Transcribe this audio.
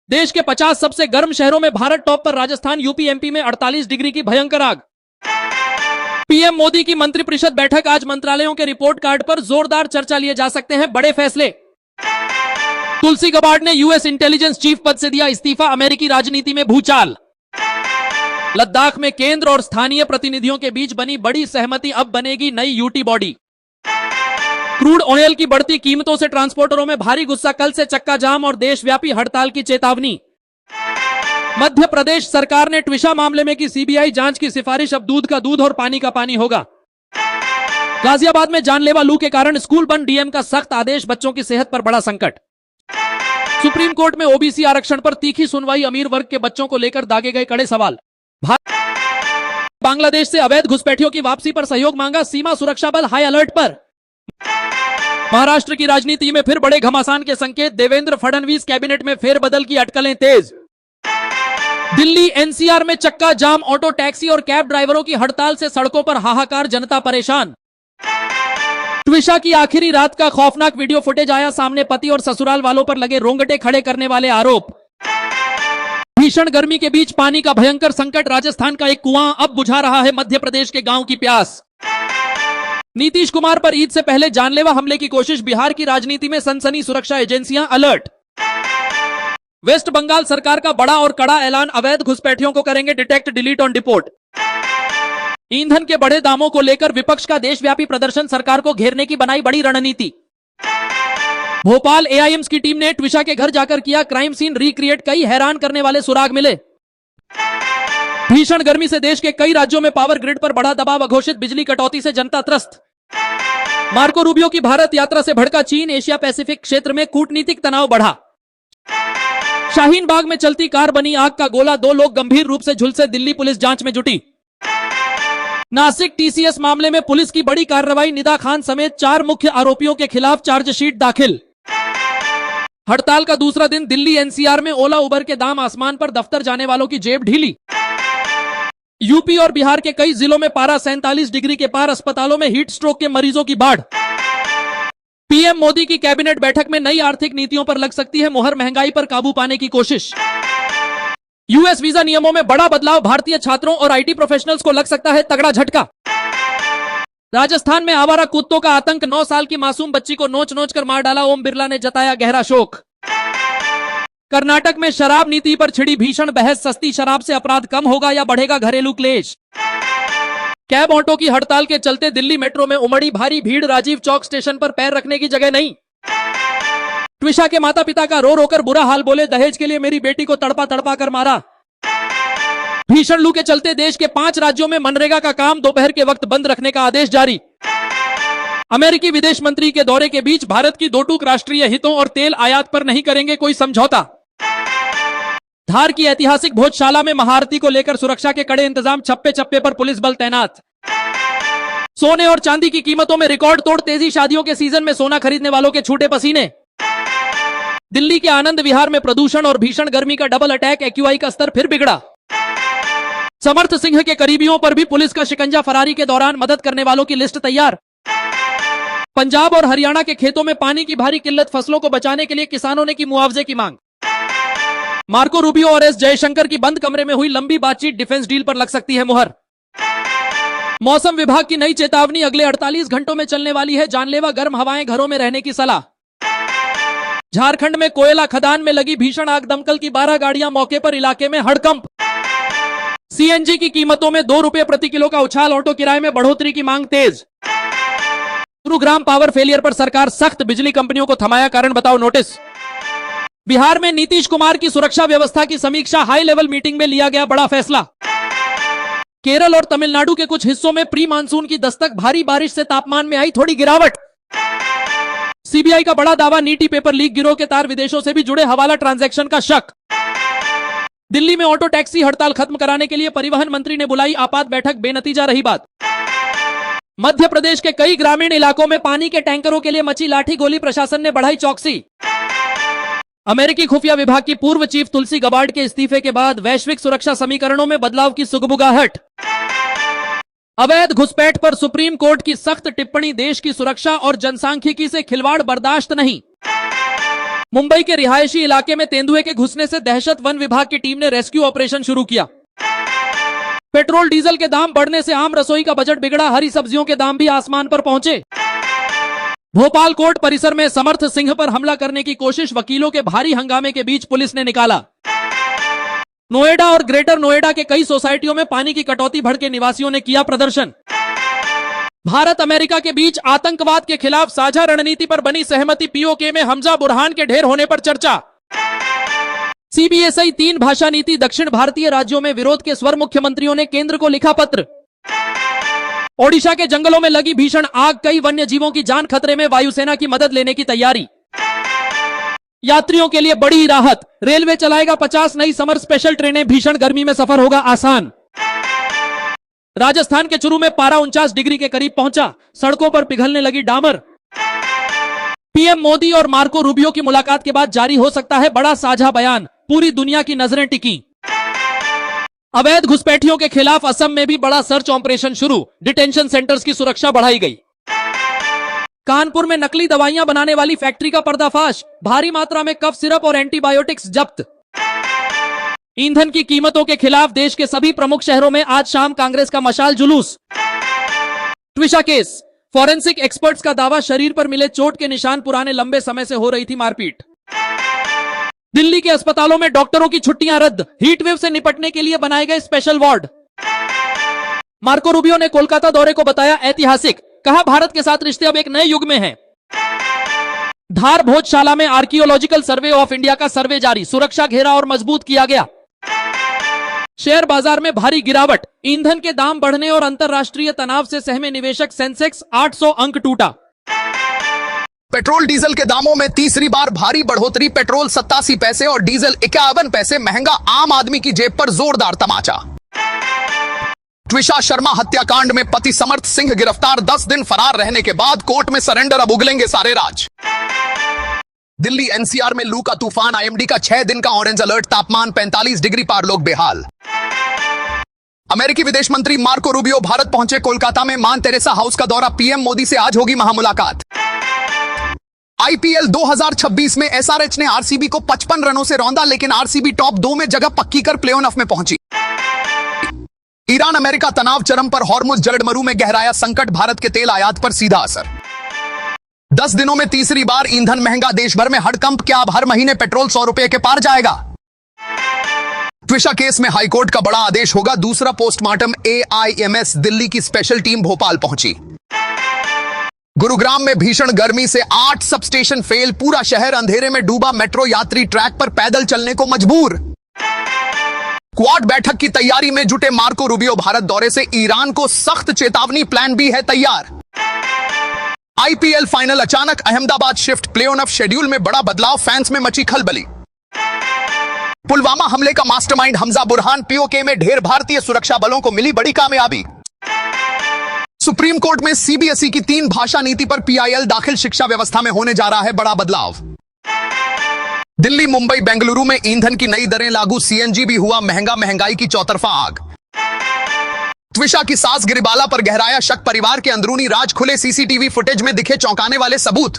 देश के 50 सबसे गर्म शहरों में भारत टॉप पर, राजस्थान यूपी एमपी में 48 डिग्री की भयंकर आग। पीएम मोदी की मंत्रिपरिषद बैठक, आज मंत्रालयों के रिपोर्ट कार्ड पर जोरदार चर्चा लिए जा सकते हैं बड़े फैसले। तुलसी गबार्ड ने यूएस इंटेलिजेंस चीफ पद से दिया इस्तीफा, अमेरिकी राजनीति में भूचाल। लद्दाख में केंद्र और स्थानीय प्रतिनिधियों के बीच बनी बड़ी सहमति, अब बनेगी नई यूटी बॉडी। क्रूड ऑयल की बढ़ती कीमतों से ट्रांसपोर्टरों में भारी गुस्सा, कल से चक्का जाम और देशव्यापी हड़ताल की चेतावनी। मध्य प्रदेश सरकार ने ट्विशा मामले में की सीबीआई जांच की सिफारिश, अब दूध का दूध और पानी का पानी होगा। गाजियाबाद में जानलेवा लू के कारण स्कूल बंद, डीएम का सख्त आदेश, बच्चों की सेहत पर बड़ा संकट। सुप्रीम कोर्ट में ओबीसी आरक्षण पर तीखी सुनवाई, अमीर वर्ग के बच्चों को लेकर दागे गए कड़े सवाल। बांग्लादेश से अवैध घुसपैठियों की वापसी पर सहयोग मांगा, सीमा सुरक्षा बल हाई अलर्ट पर। महाराष्ट्र की राजनीति में फिर बड़े घमासान के संकेत, देवेंद्र फडणवीस कैबिनेट में फेरबदल की अटकलें तेज। दिल्ली एनसीआर में चक्का जाम, ऑटो टैक्सी और कैब ड्राइवरों की हड़ताल से सड़कों पर हाहाकार, जनता परेशान। ट्विशा की आखिरी रात का खौफनाक वीडियो फुटेज आया सामने, पति और ससुराल वालों पर लगे रोंगटे खड़े करने वाले आरोप। भीषण गर्मी के बीच पानी का भयंकर संकट, राजस्थान का एक कुआं अब बुझा रहा है मध्य प्रदेश के गांव की प्यास। नीतीश कुमार पर ईद से पहले जानलेवा हमले की कोशिश, बिहार की राजनीति में सनसनी, सुरक्षा एजेंसियां अलर्ट। वेस्ट बंगाल सरकार का बड़ा और कड़ा ऐलान, अवैध घुसपैठियों को करेंगे डिटेक्ट, डिलीट और डिपोर्ट। ईंधन के बढ़े दामों को लेकर विपक्ष का देशव्यापी प्रदर्शन, सरकार को घेरने की बनाई बड़ी रणनीति। भोपाल एआईएम्स की टीम ने ट्विशा के घर जाकर किया क्राइम सीन रिक्रिएट, कई हैरान करने वाले सुराग मिले। भीषण गर्मी से देश के कई राज्यों में पावर ग्रिड पर बढ़ा दबाव, अघोषित बिजली कटौती से जनता त्रस्त। मार्को रूबियो की भारत यात्रा से भड़का चीन, एशिया पैसिफिक क्षेत्र में कूटनीतिक तनाव बढ़ा। शाहीन बाग में चलती कार बनी आग का गोला, 2 लोग गंभीर रूप से झुलसे, दिल्ली पुलिस जांच में जुटी। नासिक टीसीएस मामले में पुलिस की बड़ी कार्रवाई, निदा खान समेत 4 मुख्य आरोपियों के खिलाफ चार्जशीट दाखिल। हड़ताल का दूसरा दिन, दिल्ली एनसीआर में ओला उबर के दाम आसमान पर, दफ्तर जाने वालों की जेब ढीली। यूपी और बिहार के कई जिलों में पारा 47 डिग्री के पार, अस्पतालों में हीट स्ट्रोक के मरीजों की बाढ़। पीएम मोदी की कैबिनेट बैठक में नई आर्थिक नीतियों पर लग सकती है मुहर, महंगाई पर काबू पाने की कोशिश। यूएस वीजा नियमों में बड़ा बदलाव, भारतीय छात्रों और आईटी प्रोफेशनल्स को लग सकता है तगड़ा झटका। राजस्थान में आवारा कुत्तों का आतंक, 9 साल की मासूम बच्ची को नोच नोच कर मार डाला, ओम बिरला ने जताया गहरा शोक। कर्नाटक में शराब नीति पर छिड़ी भीषण बहस, सस्ती शराब से अपराध कम होगा या बढ़ेगा घरेलू क्लेश। कैब ऑटो की हड़ताल के चलते दिल्ली मेट्रो में उमड़ी भारी भीड़, राजीव चौक स्टेशन पर पैर रखने की जगह नहीं। ट्विशा के माता पिता का रो रोकर बुरा हाल, बोले दहेज के लिए मेरी बेटी को तड़पा तड़पा कर मारा। भीषण लू के चलते देश के 5 राज्यों में मनरेगा का काम दोपहर के वक्त बंद रखने का आदेश जारी। अमेरिकी विदेश मंत्री के दौरे के बीच भारत की 2 टूक राष्ट्रीय हितों और तेल आयात पर नहीं करेंगे कोई समझौता। धार की ऐतिहासिक भोजशाला में महाआरती को लेकर सुरक्षा के कड़े इंतजाम, चप्पे चप्पे पर पुलिस बल तैनात। सोने और चांदी की कीमतों में रिकॉर्ड तोड़ तेजी, शादियों के सीजन में सोना खरीदने वालों के छूटे पसीने। दिल्ली के आनंद विहार में प्रदूषण और भीषण गर्मी का डबल अटैक, एक्यूआई का स्तर फिर बिगड़ा। समर्थ सिंह के करीबियों पर भी पुलिस का शिकंजा, फरारी के दौरान मदद करने वालों की लिस्ट तैयार। पंजाब और हरियाणा के खेतों में पानी की भारी किल्लत, फसलों को बचाने के लिए किसानों ने की मुआवजे की मांग। मार्को रूबियो और एस जयशंकर की बंद कमरे में हुई लंबी बातचीत, डिफेंस डील पर लग सकती है मुहर। मौसम विभाग की नई चेतावनी, अगले 48 घंटों में चलने वाली है जानलेवा गर्म हवाएं, घरों में रहने की सलाह। झारखंड में कोयला खदान में लगी भीषण आग, दमकल की 12 गाड़ियां मौके पर, इलाके में हड़कंप। सीएनजी की कीमतों में 2 रुपए प्रति किलो का उछाल, ऑटो किराए में बढ़ोतरी की मांग तेज। गुरुग्राम पावर फेलियर पर सरकार सख्त, बिजली कंपनियों को थमाया कारण बताओ नोटिस। बिहार में नीतीश कुमार की सुरक्षा व्यवस्था की समीक्षा, हाई लेवल मीटिंग में लिया गया बड़ा फैसला। केरल और तमिलनाडु के कुछ हिस्सों में प्री मानसून की दस्तक, भारी बारिश से तापमान में आई थोड़ी गिरावट। सीबीआई का बड़ा दावा, नीति पेपर लीक गिरोह के तार विदेशों से भी जुड़े, हवाला ट्रांजैक्शन का शक। दिल्ली में ऑटो टैक्सी हड़ताल खत्म कराने के लिए परिवहन मंत्री ने बुलाई आपात बैठक, बेनतीजा रही बात। मध्य प्रदेश के कई ग्रामीण इलाकों में पानी के टैंकरों के लिए मची लाठी गोली, प्रशासन ने बढ़ाई चौकसी। अमेरिकी खुफिया विभाग की पूर्व चीफ तुलसी गबार्ड के इस्तीफे के बाद वैश्विक सुरक्षा समीकरणों में बदलाव की सुगबुगाहट। अवैध घुसपैठ पर सुप्रीम कोर्ट की सख्त टिप्पणी, देश की सुरक्षा और जनसांख्यिकी से खिलवाड़ बर्दाश्त नहीं। मुंबई के रिहायशी इलाके में तेंदुए के घुसने से दहशत, वन विभाग की टीम ने रेस्क्यू ऑपरेशन शुरू किया। पेट्रोल डीजल के दाम बढ़ने से आम रसोई का बजट बिगड़ा, हरी सब्जियों के दाम भी आसमान पर पहुंचे। भोपाल कोर्ट परिसर में समर्थ सिंह पर हमला करने की कोशिश, वकीलों के भारी हंगामे के बीच पुलिस ने निकाला। नोएडा और ग्रेटर नोएडा के कई सोसाइटियों में पानी की कटौती, भड़के निवासियों ने किया प्रदर्शन। भारत अमेरिका के बीच आतंकवाद के खिलाफ साझा रणनीति पर बनी सहमति, पीओके में हमजा बुरहान के ढेर होने पर चर्चा। सीबीएसई 3 भाषा नीति, दक्षिण भारतीय राज्यों में विरोध के स्वर, मुख्यमंत्रियों ने केंद्र को लिखा पत्र। ओडिशा के जंगलों में लगी भीषण आग, कई वन्य जीवों की जान खतरे में, वायुसेना की मदद लेने की तैयारी। यात्रियों के लिए बड़ी राहत, रेलवे चलाएगा 50 नई समर स्पेशल ट्रेनें, भीषण गर्मी में सफर होगा आसान। राजस्थान के चुरू में पारा 49 डिग्री के करीब पहुंचा, सड़कों पर पिघलने लगी डामर। पीएम मोदी और मार्को रूबियो की मुलाकात के बाद जारी हो सकता है बड़ा साझा बयान, पूरी दुनिया की नजरें टिकी। अवैध घुसपैठियों के खिलाफ असम में भी बड़ा सर्च ऑपरेशन शुरू, डिटेंशन सेंटर्स की सुरक्षा बढ़ाई गई। कानपुर में नकली दवाइयां बनाने वाली फैक्ट्री का पर्दाफाश, भारी मात्रा में कफ सिरप और एंटीबायोटिक्स जब्त। ईंधन की कीमतों के खिलाफ देश के सभी प्रमुख शहरों में आज शाम कांग्रेस का मशाल जुलूस। ट्विशा केस, फॉरेंसिक एक्सपर्ट्स का दावा, शरीर पर मिले चोट के निशान पुराने, लंबे समय से हो रही थी मारपीट। दिल्ली के अस्पतालों में डॉक्टरों की छुट्टियां रद्द, हीट वेव से निपटने के लिए बनाए गए स्पेशल वार्ड। मार्को रूबियो ने कोलकाता दौरे को बताया ऐतिहासिक, कहा भारत के साथ रिश्ते अब एक नए युग में हैं। धार भोजशाला में आर्कियोलॉजिकल सर्वे ऑफ इंडिया का सर्वे जारी, सुरक्षा घेरा और मजबूत किया गया। शेयर बाजार में भारी गिरावट, ईंधन के दाम बढ़ने और अंतरराष्ट्रीय तनाव से सहमे निवेशक, सेंसेक्स 800 अंक टूटा। पेट्रोल डीजल के दामों में तीसरी बार भारी बढ़ोतरी, पेट्रोल 87 पैसे और डीजल 51 पैसे महंगा, आम आदमी की जेब पर जोरदार तमाचा। ट्विशा शर्मा हत्याकांड में पति समर्थ सिंह गिरफ्तार, 10 दिन फरार रहने के बाद कोर्ट में सरेंडर, अब उगलेंगे सारे राज। दिल्ली एनसीआर में लू का तूफान, आईएमडी का 6 दिन का ऑरेंज अलर्ट, तापमान 45 डिग्री पार, लोग बेहाल। अमेरिकी विदेश मंत्री मार्को रूबियो भारत पहुंचे, कोलकाता में मान तेरेसा हाउस का दौरा, पीएम मोदी से आज होगी महामुलाकात। आईपीएल 2026 में एसआरएच ने आरसीबी को 55 रनों से रौंदा, लेकिन आरसीबी टॉप 2 में जगह पक्की कर प्लेऑफ में पहुंची। ईरान अमेरिका तनाव चरम पर, हॉर्मुज जलमरू में गहराया संकट, भारत के तेल आयात पर सीधा असर। 10 दिनों में तीसरी बार ईंधन महंगा, देश भर में हड़कंप, क्या अब हर महीने पेट्रोल 100 रुपए के पार जाएगा। ट्विशा केस में हाईकोर्ट का बड़ा आदेश होगा, दूसरा पोस्टमार्टम, एआईएमएस दिल्ली की स्पेशल टीम भोपाल पहुंची। गुरुग्राम में भीषण गर्मी से 8 सब स्टेशन फेल, पूरा शहर अंधेरे में डूबा, मेट्रो यात्री ट्रैक पर पैदल चलने को मजबूर। क्वाड बैठक की तैयारी में जुटे मार्को रूबियो, भारत दौरे से ईरान को सख्त चेतावनी, प्लान बी है तैयार। आईपीएल फाइनल अचानक, अहमदाबाद शिफ्ट, प्लेऑफ शेड्यूल में बड़ा बदलाव, फैंस में मची खलबली। पुलवामा हमले का मास्टरमाइंड हमजा बुरहान, पीओके में ढेर, भारतीय सुरक्षा बलों को मिली बड़ी कामयाबी। सुप्रीम कोर्ट में सीबीएसई की 3 भाषा नीति पर पीआईएल दाखिल, शिक्षा व्यवस्था में होने जा रहा है बड़ा बदलाव। दिल्ली, मुंबई, बेंगलुरु में ईंधन की नई दरें लागू, सीएनजी भी हुआ महंगा, महंगाई की चौतरफा आग। ट्विशा की सास गिरिबाला पर गहराया शक, परिवार के अंदरूनी राज खुले, सीसीटीवी फुटेज में दिखे चौंकाने वाले सबूत।